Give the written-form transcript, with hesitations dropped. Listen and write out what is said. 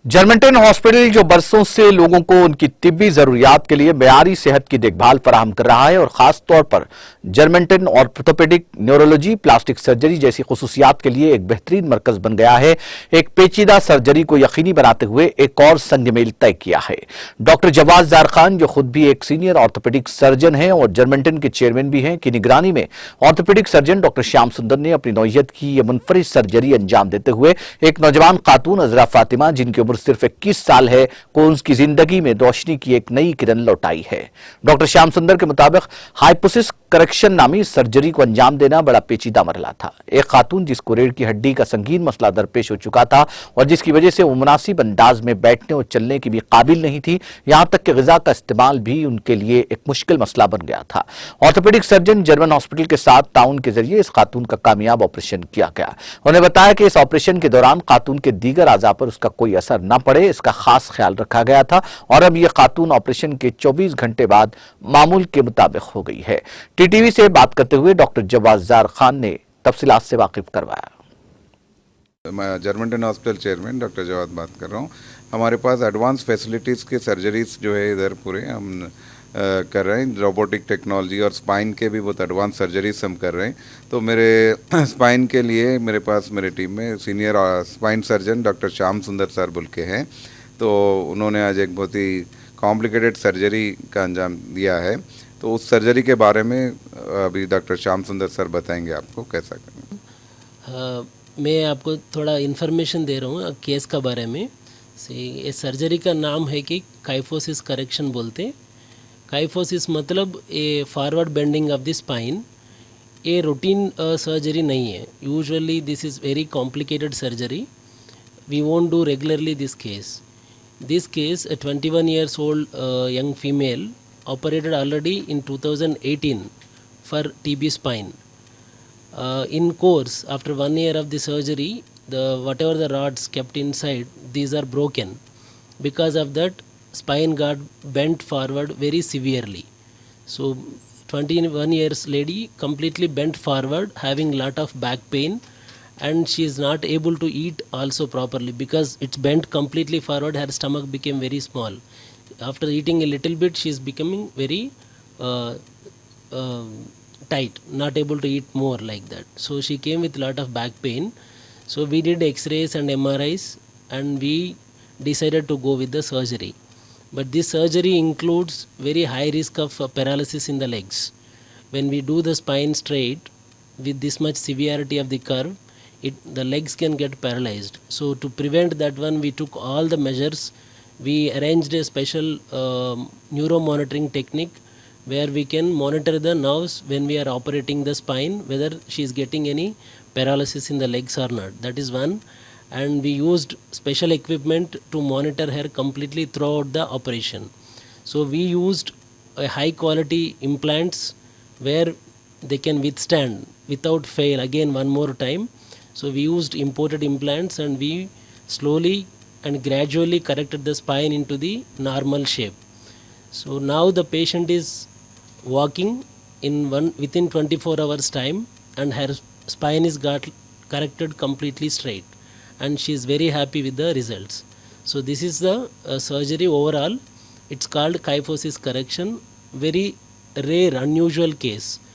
Germanton hospital जो बरसों से लोगों को उनकी तिब्बी जरूरियात के लिए मेयारी सेहत की देखभाल फराहम कर रहा है और खास तौर पर Germanton orthopaedic neurology plastic surgery जैसी खुसूसियात के लिए एक बेहतरीन मरकज बन गया है। एक पेचीदा सर्जरी को यकीनी बनाते हुए एक और संग मेल तय किया है। डॉक्टर जवाद जार खान जो खुद भी एक सीनियर ऑर्थोपेडिक सर्जन हैं और जर्मनटन के चेयरमैन भी हैं की निगरानी में ऑर्थोपेडिक सर्जन डॉक्टर श्याम सुंदर ने अपनी नौयत की यह मुनफरिद सर्जरी अंजाम देते हुए एक नौजवान खातून अजरा फातिमा जिनकी उम्र सिर्फ 21 साल है को उसकी जिंदगी में रोशनी की एक नई किरण लौटाई है। डॉक्टर श्याम सुंदर के मुताबिक हाइपोसिस करेक्शन नामी सर्जरी को अंजाम देना बड़ा पेचीदा मरला था। एक खातून जिसको रीढ़ की हड्डी का संगीन मसला दरपेश हो चुका था और जिसकी वजह से वो मुनासिब अंदाज में बैठने और चलने की भी काबिल नहीं थी, यहां तक कि ग़िज़ा का इस्तेमाल भी उनके लिए एक मुश्किल मसला बन गया था। ऑर्थोपेडिक सर्जन जर्मन हॉस्पिटल के साथ ताउन के जरिए इस खातून का कामयाब ऑपरेशन किया गया। उन्होंने बताया कि इस ऑपरेशन के दौरान खातून के दीगर आज़ा पर उसका कोई असर न पड़े, इसका खास ख्याल रखा गया था और अब यह खातून ऑपरेशन के 24 घंटे बाद मामूल के मुताबिक हो गई है। टीटीवी से बात करते हुए डॉक्टर जवाद जार खान ने तफसीलात से वाकिफ करवाया। मैं Germantown hospital chairman doctor Jawad बात कर रहा हूँ। हमारे पास एडवांस फैसिलिटीज़ के सर्जरीज जो है इधर पूरे हम कर रहे हैं। रोबोटिक टेक्नोलॉजी और स्पाइन के भी बहुत एडवांस सर्जरीज हम कर रहे हैं। तो मेरे स्पाइन के लिए मेरे पास मेरे टीम में senior spine surgeon doctor Shyam सुंदर सर बोल के हैं। तो उन्होंने आज एक बहुत ही कॉम्प्लिकेटेड सर्जरी का अंजाम दिया है। तो उस सर्जरी के बारे में अभी डॉक्टर श्याम सुंदर सर बताएंगे आपको कैसा करना। मैं आपको थोड़ा इन्फॉर्मेशन दे रहा हूँ केस का बारे में। ये सर्जरी का नाम है कि काइफोसिस करेक्शन बोलते। काइफोसिस मतलब a forward bending of the spine. ये रूटीन सर्जरी नहीं है। Usually this is very complicated surgery. We won't do regularly this case. This case, a 21 years old young female operated already in 2018 for TB spine. In course, after 1 year of the surgery, whatever the rods kept inside, these are broken. Because of that, spine got bent forward very severely. So 21 years lady completely bent forward, having lot of back pain, and she is not able to eat also properly because it's bent completely forward. Her stomach became very small. After eating a little bit, she is becoming very tight, not able to eat more like that. So she came with lot of back pain. So we did x-rays and MRIs and we decided to go with the surgery. But this surgery includes very high risk of paralysis in the legs. When we do the spine straight with this much severity of the curve, the legs can get paralyzed. So to prevent that one, we took all the measures. We arranged a special neuromonitoring technique where we can monitor the nerves when we are operating the spine, whether she is getting any paralysis in the legs or not. That is one. And we used special equipment to monitor her completely throughout the operation. So we used a high quality implants where they can withstand without fail again one more time. So we used imported implants and we slowly and gradually corrected the spine into the normal shape. So now the patient is walking within 24 hours time and her spine is got corrected completely straight and she is very happy with the results. So this is the surgery overall. It's called kyphosis correction. Very rare, unusual case.